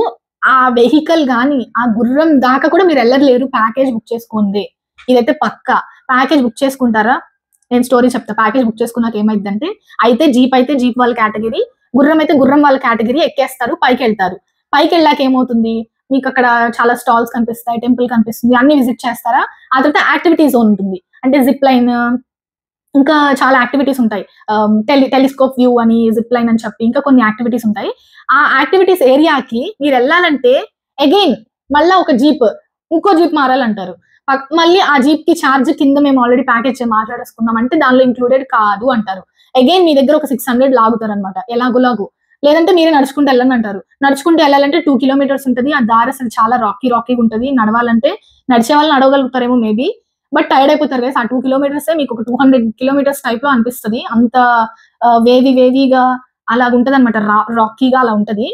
Speaker 1: ఆ వెహికల్ కానీ ఆ గుర్రం దాకా కూడా మీరు వెళ్ళలేరు ప్యాకేజ్ బుక్ చేసుకుంది. ఇదైతే పక్కా. ప్యాకేజ్ బుక్ చేసుకుంటారా, నేను స్టోరీ చెప్తా. ప్యాకేజ్ బుక్ చేసుకున్నాక ఏమైందంటే, అయితే జీప్ వాళ్ళ కేటగిరీ, గుర్రం అయితే గుర్రం వాళ్ళ కేటగిరీ ఎక్కేస్తారు, పైకి వెళ్తారు. పైకి వెళ్ళాక ఏమవుతుంది, మీకు అక్కడ చాలా స్టాల్స్ కనిపిస్తాయి, టెంపుల్ కనిపిస్తుంది, అన్ని విజిట్ చేస్తారా. ఆ తర్వాత యాక్టివిటీ జోన్ ఉంటుంది, అంటే జిప్ లైన్, ఇంకా చాలా యాక్టివిటీస్ ఉంటాయి. టెలిస్కోప్ వ్యూ అని, జిప్ లైన్ అని చెప్పి ఇంకా కొన్ని యాక్టివిటీస్ ఉంటాయి. ఆ యాక్టివిటీస్ ఏరియాకి మీరు వెళ్ళాలంటే అగైన్ మళ్ళా ఒక జీప్, ఇంకో జీప్ మారాలంటారు. మళ్ళీ ఆ జీప్ కి ఛార్జ్ కింద మేము ఆల్రెడీ ప్యాకేజ్ మాట్లాడేసుకున్నాం అంటే దానిలో ఇంక్లూడెడ్ కాదు అంటారు. అగైన్ మీ దగ్గర ఒక 600 లాగుతారు అనమాట, ఎలాగోలాగు. లేదంటే మీరే నడుచుకుంటూ వెళ్ళండి అంటారు. నడుచుకుంటూ వెళ్ళాలంటే 2 కిలోమీటర్స్ ఉంటుంది. ఆ దారి అసలు చాలా రాకీ ఉంటుంది. నడవాలంటే నడిచే వాళ్ళు నడవగలుగుతారేమో మేబీ, బట్ టైర్డ్ అయిపోతారు కదా. ఆ 2 కిలోమీటర్స్ మీకు ఒక 200 కిలోమీటర్స్ టైప్ లో అనిపిస్తుంది. అంత వేవిగా అలాగుంటది అనమాట, రాకీగా అలా ఉంటది.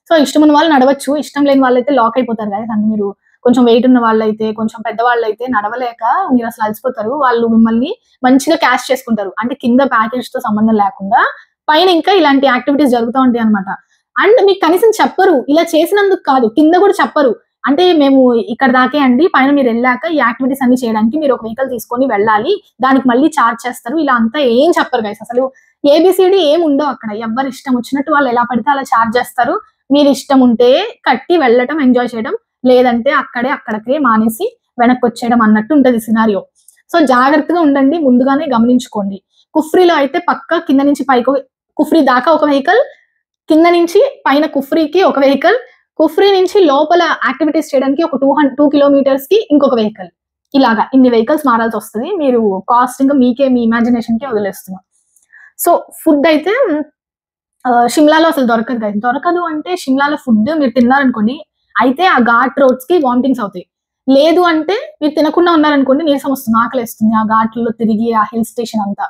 Speaker 1: సో ఇష్టం ఉన్న వాళ్ళు నడవచ్చు, ఇష్టం లేని వాళ్ళైతే లాక్ అయిపోతారు కదా. అంటే మీరు కొంచెం వెయిట్ ఉన్న వాళ్ళైతే, కొంచెం పెద్దవాళ్ళైతే నడవలేక మీరు అసలు అలసిపోతారు. వాళ్ళు మిమ్మల్ని మంచిగా క్యాష్ చేసుకుంటారు, అంటే కింద ప్యాకేజ్ తో సంబంధం లేకుండా పైన ఇంకా ఇలాంటి యాక్టివిటీస్ జరుగుతూ ఉంటాయి అనమాట. అండ్ మీకు కనీసం చెప్పరు, ఇలా చేసినందుకు కాదు, కింద కూడా చెప్పరు. అంటే మేము ఇక్కడ దాకే అండి, పైన మీరు వెళ్ళాక ఈ యాక్టివిటీస్ అన్ని చేయడానికి మీరు ఒక వెహికల్ తీసుకొని వెళ్ళాలి, దానికి మళ్ళీ ఛార్జ్ చేస్తారు, ఇలా అంతా ఏం చెప్పరు గైస్. అసలు ఏబిసిడి ఏం ఉండవు అక్కడ. ఎవరు ఇష్టం వచ్చినట్టు వాళ్ళు ఎలా పడితే అలా ఛార్జ్ చేస్తారు. మీరు ఇష్టం ఉంటే కట్టి వెళ్ళటం, ఎంజాయ్ చేయడం, లేదంటే అక్కడికే మానేసి వెనక్కి వచ్చేయడం అన్నట్టు ఉంటది సినారియో. సో జాగ్రత్తగా ఉండండి, ముందుగానే గమనించుకోండి. కుఫ్రీలో అయితే పక్క కింద నుంచి పైకి, కుఫ్రీ దాకా ఒక వెహికల్, కింద నుంచి పైన కుఫ్రీకి ఒక వెహికల్, కుఫ్రీ నుంచి లోపల యాక్టివిటీస్ చేయడానికి ఒక 2 కిలోమీటర్స్ కి ఇంకొక వెహికల్, ఇలాగా ఇన్ని వెహికల్స్ మారాల్సి వస్తుంది. మీరు కాస్ట్ ఇంకా మీకే మీ ఇమాజినేషన్ కి వదిలేస్తున్నాం. సో ఫుడ్ అయితే షిమ్లాలో అసలు దొరకదు కదా. దొరకదు అంటే షిమ్లాలో ఫుడ్ మీరు తిన్నారనుకోండి, అయితే ఆ ఘాట్ రోడ్స్ కి వామిటింగ్స్ అవుతాయి. లేదు అంటే మీరు తినకుండా ఉన్నారనుకోండి, నీరసం వస్తుంది, ఆకలేస్తుంది ఆ ఘాట్లలో తిరిగి ఆ హిల్ స్టేషన్ అంతా.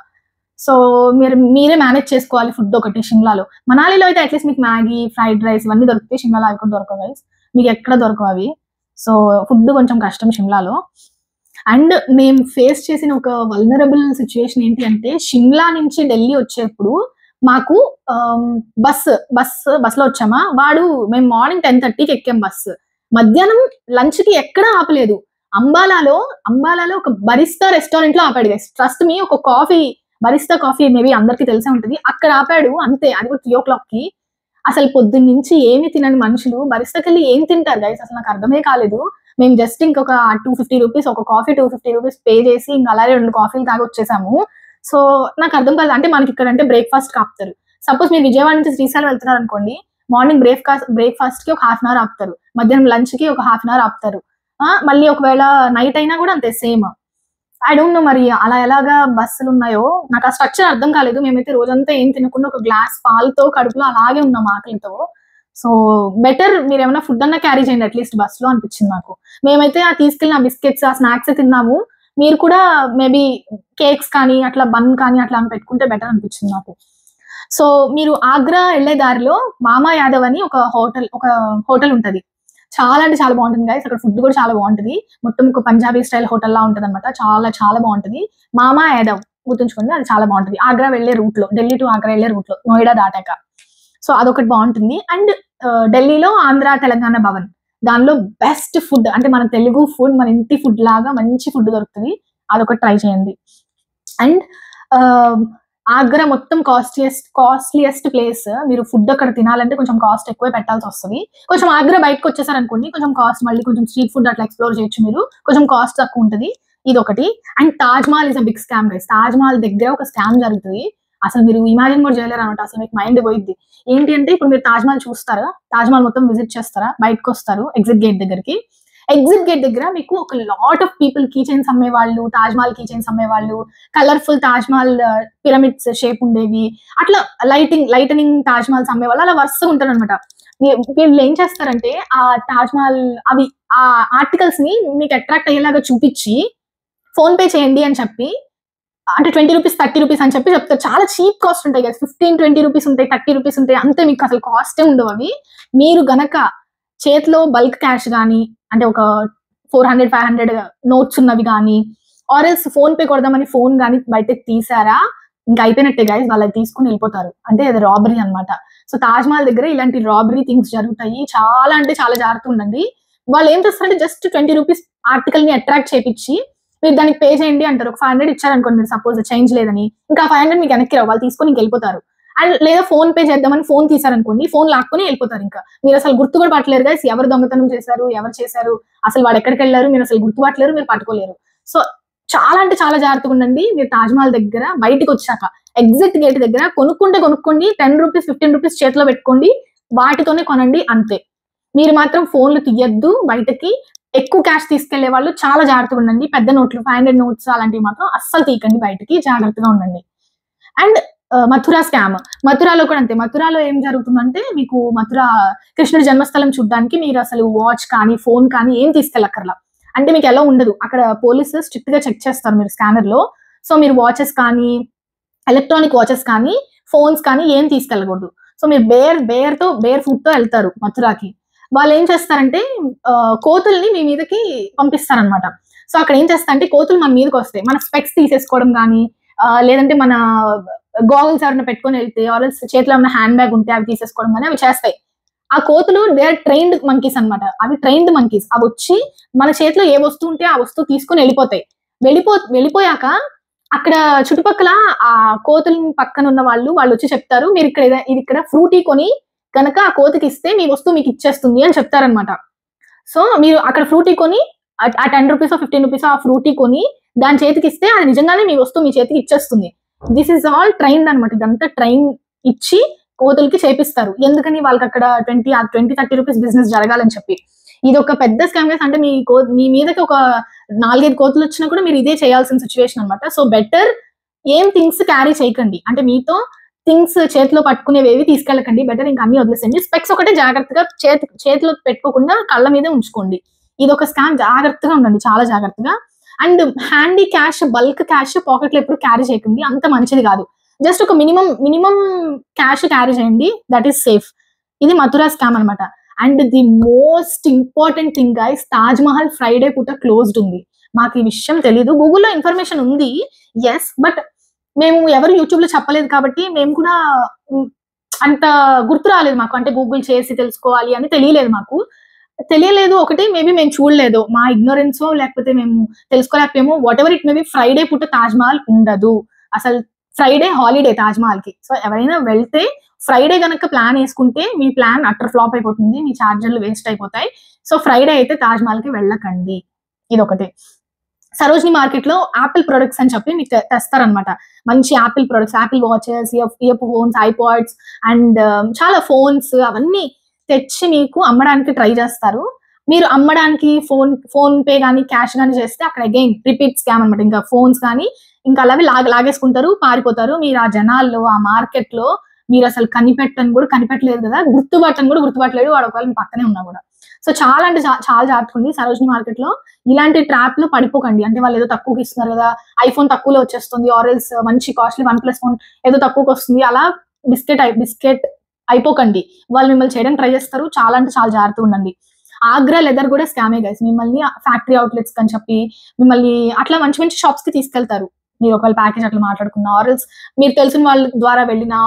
Speaker 1: సో మీరే మేనేజ్ చేసుకోవాలి ఫుడ్ ఒకటి షిమ్లాలో. మనాలిలో అయితే అట్లీస్ట్ మీకు మ్యాగీ, ఫ్రైడ్ రైస్ ఇవన్నీ దొరుకుతాయి. షిమ్లాలో అవి కూడా దొరకవు గైస్, మీకు ఎక్కడ దొరకవు అవి. సో ఫుడ్ కొంచెం కష్టం షిమ్లాలో. అండ్ మేము ఫేస్ చేసిన ఒక వల్నరబుల్ సిచ్యువేషన్ ఏంటి అంటే, షిమ్లా నుంచి ఢిల్లీ వచ్చేప్పుడు మాకు బస్లో వచ్చామా, మేము మార్నింగ్ 10:30కి ఎక్కాం బస్సు. మధ్యాహ్నం లంచ్ కి ఎక్కడా ఆపలేదు. అంబాలాలో ఒక బరిస్తా రెస్టారెంట్ లో ఆపాడు గైస్. ట్రస్ట్ మీ, ఒక బరిస్తా కాఫీ మేబీ అందరికి తెలిసే ఉంటుంది, అక్కడ ఆపాడు అంతే. అది కూడా 3 o'clock కి. అసలు పొద్దున్న నుంచి ఏమి తినని మనుషులు బరిస్తాకి వెళ్ళి ఏం తింటారు గైస్, అసలు నాకు అర్థమే కాలేదు. మేము జస్ట్ ఇంకొక 250 రూపీస్, ఒక కాఫీ 250 రూపీస్ పే చేసి ఇంకా అలాగే 2 కాఫీలు తాగి వచ్చేసాము. సో నాకు అర్థం కాదు. అంటే మనకి ఇక్కడ అంటే బ్రేక్ఫాస్ట్ ఆపుతారు. సపోజ్ మీరు విజయవాడ నుంచి శ్రీశైలం వెళ్తున్నారు అనుకోండి, మార్నింగ్ బ్రేక్ఫాస్ట్ కి ఒక 1/2 hour ఆపుతారు, మధ్యాహ్నం లంచ్ కి ఒక 1/2 hour ఆపుతారు, మళ్ళీ ఒకవేళ నైట్ అయినా కూడా అంతే సేమ్. ఐ డోంట్ నో మరి అలా ఎలాగా బస్సులు ఉన్నాయో, నాకు ఆ స్ట్రక్చర్ అర్థం కాలేదు. మేమైతే రోజంతా ఏం తినకుండా ఒక గ్లాస్ పాలతో కడుపులో అలాగే ఉన్నాం ఆకలితో. సో బెటర్ మీరు ఏమైనా ఫుడ్ అన్నా క్యారీ చేయండి అట్లీస్ట్ బస్సులో అనిపించింది నాకు. మేమైతే ఆ తీసుకెళ్ళిన బిస్కెట్స్, ఆ స్నాక్స్ తిన్నాము. మీరు కూడా మేబీ కేక్స్ కానీ అట్లా బన్ కానీ అట్లా పెట్టుకుంటే బెటర్ అనిపించింది నాకు. సో మీరు ఆగ్రా వెళ్లే దారిలో మామా యాదవ్ అని ఒక హోటల్ ఉంటది. చాలా అంటే చాలా బాగుంటుంది గైస్. అక్కడ ఫుడ్ కూడా చాలా బాగుంటుంది. మొత్తం ఒక పంజాబీ స్టైల్ హోటల్ లా ఉంటది అనమాట. చాలా చాలా బాగుంటుంది. మామా యాదవ్ గుర్తుంచుకోండి, అది చాలా బాగుంటుంది. ఆగ్రా వెళ్లే రూట్ లో, ఢిల్లీ టు ఆగ్రా వెళ్లే రూట్ లో, నోయిడా దాటాక. సో అదొకటి బాగుంటుంది. అండ్ ఢిల్లీలో ఆంధ్ర తెలంగాణ భవన్, దానిలో బెస్ట్ ఫుడ్ అంటే మన తెలుగు ఫుడ్, మన ఇంటి ఫుడ్ లాగా మంచి ఫుడ్ దొరుకుతుంది. అదొకటి ట్రై చేయండి. అండ్ ఆగ్రా మొత్తం కాస్ట్లీయెస్ట్ ప్లేస్. మీరు ఫుడ్ అక్కడ తినాలంటే కొంచెం కాస్ట్ ఎక్కువ పెట్టాల్సి వస్తుంది. కొంచెం ఆగ్రా బయటకు వచ్చేసారనుకోండి, కొంచెం కాస్ట్ మళ్ళీ కొంచెం స్ట్రీట్ ఫుడ్ అట్లా ఎక్స్ప్లోర్ చేయొచ్చు మీరు, కొంచెం కాస్ట్ తక్కువ ఉంటుంది. ఇది ఒకటి. And Taj Mahal is a big scam guys. Taj Mahal దగ్గర ఒక స్కామ్ జరుగుతుంది, అసలు మీరు ఇమాజిన్ కూడా చేయలేరు అనమాట. అసలు మీకు మైండ్ పోయిద్ది. ఏంటి అంటే, ఇప్పుడు మీరు తాజ్ మహల్ చూస్తారా, తాజ్ మహల్ మొత్తం విజిట్ చేస్తారా, బయటకు వస్తారు ఎగ్జిట్ గేట్ దగ్గరికి. ఎగ్జిట్ గేట్ దగ్గర మీకు ఒక lot of people key chains అమ్మేవాళ్ళు, తాజ్ మహల్ కీ చైన్స్ అమ్మేవాళ్ళు, colourful Taj Mahal pyramids shape ఉండేవి, అట్లా లైటనింగ్ తాజ్ మహల్స్ అమ్మేవాళ్ళు అలా వరుసగా ఉంటారు అనమాట. వీళ్ళు ఏం చేస్తారంటే ఆ తాజ్ మహల్ ఆ ఆర్టికల్స్ ని మీకు అట్రాక్ట్ అయ్యేలాగా చూపించి ఫోన్ పే చేయండి అని చెప్పి, అంటే 20 రూపీస్ 30 రూపీస్ అని చెప్పి చెప్తారు. చాలా చీప్ కాస్ట్ ఉంటాయి కదా, 15-20 రూపీస్ ఉంటాయి, 30 రూపీస్ ఉంటాయి, అంతే. మీకు అసలు కాస్టే ఉండవు అవి. మీరు గనక చేతిలో బల్క్ క్యాష్ కానీ, అంటే ఒక 400-500 నోట్స్ ఉన్నవి కానీ, ఆర్ ఎల్స్ ఫోన్ పే కొడదామని ఫోన్ కానీ బయటకు తీసారా, ఇంకా అయిపోయినట్టే గైస్, వాళ్ళు తీసుకుని వెళ్ళిపోతారు. అంటే అది రాబరీ అనమాట. సో తాజ్ మహల్ దగ్గర ఇలాంటి రాబరీ థింగ్స్ జరుగుతాయి. చాలా అంటే చాలా జాగ్రత్త ఉండండి. వాళ్ళు ఏం చేస్తారంటే జస్ట్ 20 రూపీస్ ఆర్టికల్ ని అట్రాక్ట్ చేపించి మీరు దానికి పే చేయండి అంటారు. ఒక 500 ఇచ్చారనుకోండి మీరు, సపోజ్ చేంజ్ లేదని, ఇంకా 500 మీకు వెనక్కి రావు, వాళ్ళు తీసుకొని ఇంక వెళ్ళిపోతారు. అండ్ లేదా ఫోన్ పే చేద్దామని ఫోన్ తీసారనుకోండి, ఫోన్ లాక్కొని వెళ్ళిపోతారు. ఇంకా మీరు అసలు గుర్తు కూడా పట్టలేరు గైస్, ఎవరు దొంగతనం చేశారు, ఎవరు చేశారు, అసలు వాడు ఎక్కడికి వెళ్ళారు, మీరు అసలు గుర్తుపట్టలేరు, మీరు పట్టుకోలేరు. సో చాలా అంటే చాలా జాగ్రత్తగా ఉండండి. మీరు తాజ్ మహల్ దగ్గర బయటకు వచ్చాక ఎగ్జిట్ గేట్ దగ్గర కొనుక్కోండి, 10 రూపీస్ 15 రూపీస్ చేతిలో పెట్టుకోండి, వాటితోనే కొనండి అంతే. మీరు మాత్రం ఫోన్లు తీయద్దు బయటకి. ఎక్కువ క్యాష్ తీసుకెళ్లే వాళ్ళు చాలా జాగ్రత్తగా ఉండండి. పెద్ద నోట్లు 500 నోట్స్ అలాంటివి మాత్రం అస్సలు తీయకండి బయటకి, జాగ్రత్తగా ఉండండి. అండ్ మథురా స్కామ్, మథురాలో కూడా అంతే. మథురాలో ఏం జరుగుతుందంటే, మీకు మథురా కృష్ణుడి జన్మస్థలం చూడడానికి మీరు అసలు వాచ్ కానీ ఫోన్ కానీ ఏం తీసుకెళ్ళక్కర్లా. అంటే మీకు ఎలా ఉండదు, అక్కడ పోలీసు స్ట్రిక్ట్ గా చెక్ చేస్తారు మీరు స్కానర్ లో. సో మీరు వాచెస్ కానీ, ఎలక్ట్రానిక్ వాచెస్ కానీ, ఫోన్స్ కానీ ఏం తీసుకెళ్ళకూడదు. సో మీరు బేర్ ఫుట్ తో వెళ్తారు మథురాకి. వాళ్ళు ఏం చేస్తారంటే కోతుల్ని మీ మీదకి పంపిస్తారనమాట. సో అక్కడ ఏం చేస్తారంటే కోతులు మన మీదకి వస్తాయి, మన స్పెక్స్ తీసేసుకోవడం కానీ, లేదంటే మన గోగల్స్ ఎవరైనా పెట్టుకొని వెళ్తే, ఆర్ చేతిలో ఉన్న హ్యాండ్ బ్యాగ్ ఉంటే అవి తీసేసుకోవడం కానీ అవి చేస్తాయి. ఆ కోతులు దే ఆర్ ట్రైన్డ్ మంకీస్ అనమాట. అవి ట్రైన్డ్ మంకీస్. అవి వచ్చి మన చేతిలో ఏ వస్తువు ఉంటే ఆ వస్తువు తీసుకొని వెళ్ళిపోతాయి. వెళ్ళిపోయాక అక్కడ చుట్టుపక్కల ఆ కోతుల పక్కన ఉన్న వాళ్ళు వచ్చి చెప్తారు, మీరు ఇక్కడ ఫ్రూటీ కొని కనుక ఆ కోతికి ఇస్తే మీ వస్తువు మీకు ఇచ్చేస్తుంది అని చెప్తారనమాట. సో మీరు అక్కడ ఫ్రూటీ కొని ఆ 10 రూపీస్ 15 రూపీస్ ఆ ఫ్రూటీ కొని దాని చేతికి ఇస్తే అది నిజంగానే మీ వస్తువు మీ చేతికి ఇచ్చేస్తుంది. దిస్ ఈస్ ఆల్ ట్రైన్డ్ అనమాట. ఇదంతా ట్రైన్ ఇచ్చి కోతులకి చేపిస్తారు. ఎందుకని వాళ్ళకి అక్కడ 20-30 రూపీస్ బిజినెస్ జరగాలని చెప్పి. ఇది ఒక పెద్ద స్కామ్ గైస్. అంటే మీ మీదకి ఒక 4-5 కోతులు వచ్చినా కూడా మీరు ఇదే చేయాల్సిన సిచ్యువేషన్ అనమాట. సో బెటర్ ఏం థింగ్స్ క్యారీ చేయకండి. అంటే మీతో థింగ్స్ చేతిలో పట్టుకునేవేవి తీసుకెళ్ళకండి. బెటర్ ఇంకా అన్ని వదిలేసండి. స్పెక్స్ ఒకటే జాగ్రత్తగా చేతిలో పెట్టుకోకుండా కళ్ళ మీదే ఉంచుకోండి. ఇది ఒక స్కామ్. జాగ్రత్తగా ఉండండి, చాలా జాగ్రత్తగా. And handy cash, bulk cash పాకెట్లో ఎప్పుడు క్యారీ చేయకండి, అంత మంచిది కాదు. జస్ట్ ఒక మినిమం క్యాష్ క్యారీ చేయండి, దట్ ఈస్ సేఫ్. ఇది మథురా స్కామ్ అనమాట. And the most important thing guys, Taj Mahal Friday పూట క్లోజ్డ్ ఉంది. మాకు ఈ విషయం తెలీదు. గూగుల్లో ఇన్ఫర్మేషన్ ఉంది, ఎస్, బట్ మేము ఎవరు యూట్యూబ్ లో చెప్పలేదు కాబట్టి మేము కూడా అంత గుర్తు రాలేదు మాకు. అంటే గూగుల్ చేసి తెలుసుకోవాలి అని తెలియలేదు. ఒకటి మేబీ మేము చూడలేదు, మా ఇగ్నోరెన్స్ లేకపోతే మేము తెలుసుకోలేకపోయాము. Whatever it may be, Friday పూట తాజ్ మహల్ ఉండదు. అసలు ఫ్రైడే హాలిడే తాజ్ మహల్ కి. సో ఎవరైనా వెళ్తే ఫ్రైడే గనక ప్లాన్ వేసుకుంటే మీ ప్లాన్ అటర్ ఫ్లాప్ అయిపోతుంది, మీ ఛార్జర్లు వేస్ట్ అయిపోతాయి. సో ఫ్రైడే అయితే తాజ్ మహల్ కి వెళ్ళకండి. ఇదొకటి. సరోజిని మార్కెట్ లో యాపిల్ ప్రొడక్ట్స్ అని చెప్పి మీకు తెస్తారనమాట. మంచి Apple products, Apple watches, ear phones, iPods and చాలా ఫోన్స్ అవన్నీ తెచ్చి మీకు అమ్మడానికి ట్రై చేస్తారు. మీరు అమ్మడానికి ఫోన్ పే కానీ క్యాష్ కానీ చేస్తే అక్కడ అగైన్ రిపీట్ స్కామ్ అనమాట. ఇంకా ఫోన్స్ కానీ ఇంకా అలాగే లాగేసుకుంటారు, పారిపోతారు. మీరు ఆ జనాల్లో, ఆ మార్కెట్ లో మీరు అసలు కనిపెట్టలేదు కదా, గుర్తుపట్టలేదు వాడు, ఒకవేళ మీ పక్కనే ఉన్నా కూడా. సో చాలా అంటే చాలా జాగ్రత్తగా సరోజిని మార్కెట్ లో ఇలాంటి ట్రాప్ లో పడిపోకండి. అంటే వాళ్ళు ఏదో తక్కువకి ఇస్తున్నారు కదా, ఐఫోన్ తక్కువలో వచ్చేస్తుంది, ఆర్ఎల్స్ మంచి కాస్ట్లీ OnePlus ఫోన్ ఏదో తక్కువకి వస్తుంది, అలా బిస్కెట్ అయిపోకండి. వాళ్ళు మిమ్మల్ని చేయడానికి ట్రై చేస్తారు. చాలా అంటే చాలా జాగ్రత్తగా ఉండండి. ఆగ్రా లెదర్ కూడా స్కామే గైస్. మిమ్మల్ని ఫ్యాక్టరీ అవుట్లెట్స్ అని చెప్పి మిమ్మల్ని అట్లా మంచి షాప్స్ కి తీసుకెళ్తారు. మీరు ఒకవేళ ప్యాకేజ్ అట్లా మాట్లాడుకున్నా, ఆర్ఎల్స్ మీరు తెలిసిన వాళ్ళ ద్వారా వెళ్ళినా,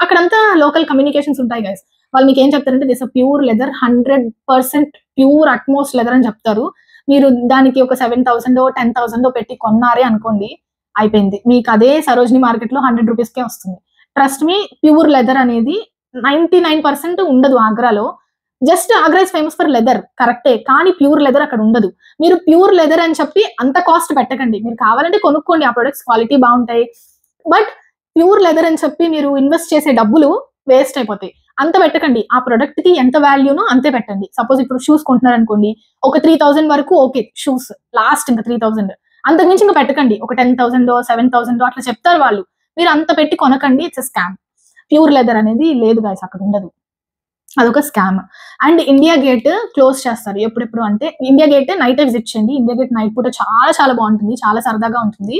Speaker 1: అక్కడంతా లోకల్ కమ్యూనికేషన్స్ ఉంటాయి గైస్. వాళ్ళు మీకు ఏం చెప్తారంటే this pure leather, 100% pure utmost leather అని చెప్తారు. మీరు దానికి ఒక 7,000 10,000 పెట్టి కొన్నారే అనుకోండి, అయిపోయింది. మీకు అదే సరోజిని మార్కెట్ లో 100 రూపీస్కే వస్తుంది. ట్రస్ట్ మీ, ప్యూర్ లెదర్ అనేది 99% ఉండదు ఆగ్రాలో. Just Agra is famous for leather, కరెక్టే, కానీ ప్యూర్ లెదర్ అక్కడ ఉండదు. మీరు ప్యూర్ లెదర్ అని చెప్పి అంత కాస్ట్ పెట్టకండి. మీరు కావాలంటే కొనుక్కోండి, ఆ ప్రొడక్ట్స్ క్వాలిటీ బాగుంటాయి. బట్ ప్యూర్ లెదర్ అని చెప్పి మీరు ఇన్వెస్ట్ చేసే డబ్బులు వేస్ట్ అయిపోతాయి. అంత పెట్టకండి. ఆ ప్రొడక్ట్ కి ఎంత వాల్యూనో అంతే పెట్టండి. సపోజ్ ఇప్పుడు షూస్ కొంటున్నారు అనుకోండి, ఒక 3,000 వరకు ఓకే షూస్, లాస్ట్ ఇంకా 3,000, అంతకుమించి ఇంకా పెట్టకండి. ఒక 10,000 7,000 అట్లా చెప్తారు వాళ్ళు. మీరు అంత పెట్టి కొనకండి, ఇట్స్ స్కామ్. ప్యూర్ లెదర్ అనేది లేదు గైస్, అక్కడ ఉండదు, అదొక scam. And India gate close చేస్తారు ఎప్పుడెప్పుడు అంటే, ఇండియా గేట్ నైట్ విజిట్ చేయండి. ఇండియా గేట్ నైట్ పూట చాలా చాలా బాగుంటుంది, చాలా సరదాగా ఉంటుంది.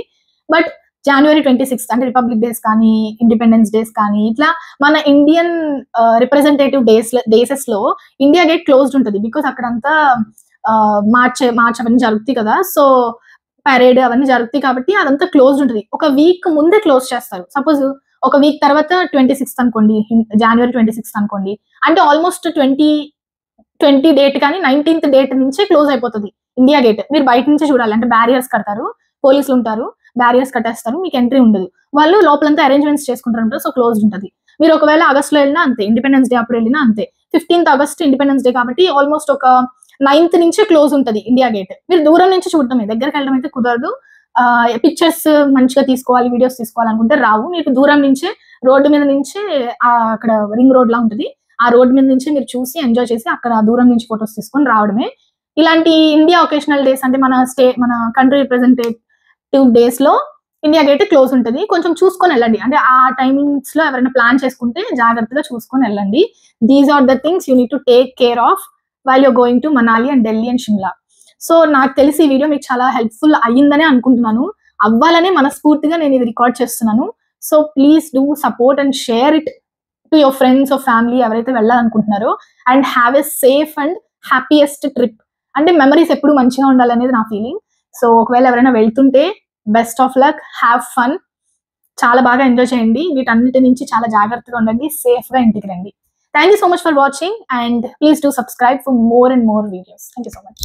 Speaker 1: బట్ January 26th అంటే రిపబ్లిక్ డేస్ కానీ, ఇండిపెండెన్స్ డేస్ కానీ, ఇట్లా మన ఇండియన్ రిప్రజెంటేటివ్ డేసెస్ లో ఇండియా గేట్ క్లోజ్డ్ ఉంటుంది. బికాస్ అక్కడంతా మార్చ్ అవన్నీ జరుగుతాయి కదా, సో పరేడ్ అవన్నీ జరుగుతాయి కాబట్టి అదంతా క్లోజ్డ్ ఉంటుంది. ఒక వీక్ ముందే క్లోజ్ చేస్తారు. సపోజ్ ఒక వీక్ తర్వాత 26th అనుకోండి, January 26th అనుకోండి, అంటే ఆల్మోస్ట్ 20 డేట్ కానీ 19th డేట్ నుంచే క్లోజ్ అయిపోతుంది ఇండియా గేట్. మీరు బయట నుంచే చూడాలి. అంటే బ్యారియర్స్ కడతారు, పోలీసులు ఉంటారు, బ్యారియర్స్ కట్టేస్తారు, మీకు ఎంట్రీ ఉండదు. వాళ్ళు లోపలంతా అరేంజ్మెంట్స్ చేసుకుంటారు, సో క్లోజ్ ఉంటుంది. మీరు ఒకవేళ ఆగస్ట్ లో వెళ్ళినా అంతే, ఇండిపెండెన్స్ డే అప్పుడు వెళ్ళినా అంతే. 15th ఆగస్ట్ ఇండిపెండెన్స్ డే కాబట్టి ఆల్మోస్ట్ ఒక 9th నుంచే క్లోజ్ ఉంటుంది ఇండియా గేట్. మీరు దూరం నుంచి చూడటమే, దగ్గరికి వెళ్ళడం అయితే కుదరదు. పిక్చర్స్ మంచిగా తీసుకోవాలి, వీడియోస్ తీసుకోవాలనుకుంటే రావు. మీకు దూరం నుంచే, రోడ్డు మీద నుంచే, అక్కడ రింగ్ రోడ్ లా ఉంటుంది, ఆ రోడ్ మీద నుంచి మీరు చూసి ఎంజాయ్ చేసి అక్కడ దూరం నుంచి ఫొటోస్ తీసుకొని రావడమే. ఇలాంటి ఇండియా ఒకేషనల్ డేస్ అంటే మన కంట్రీ రిప్రజెంటేటివ్ డేస్ లో ఇండియా గేట్ క్లోజ్ ఉంటుంది. కొంచెం చూసుకొని వెళ్ళండి. అంటే ఆ టైమింగ్స్ లో ఎవరైనా ప్లాన్ చేసుకుంటే జాగ్రత్తగా చూసుకొని వెళ్ళండి. These are the things you need to take care of while you're going to Manali and Delhi and Shimla. So నాకు తెలిసి ఈ వీడియో మీకు చాలా హెల్ప్ఫుల్ అయ్యిందనే అనుకుంటున్నాను. అవ్వాలనే మనస్ఫూర్తిగా నేను ఇది రికార్డ్ చేస్తున్నాను. So please do support and share it to your friends or family ఎవరైతే వెళ్ళాలనుకుంటున్నారో. And have a safe and happiest trip. అంటే మెమరీస్ ఎప్పుడు మంచిగా ఉండాలనేది నా ఫీలింగ్. సో ఒకవేళ ఎవరైనా వెళ్తుంటే best of luck, have fun, చాలా బాగా ఎంజాయ్ చేయండి. వీటన్నిటి నుంచి చాలా జాగ్రత్తగా ఉండండి, సేఫ్ గా ఇంటికి రండి. Thank you so much for watching and please do subscribe for more and more videos. Thank you so much.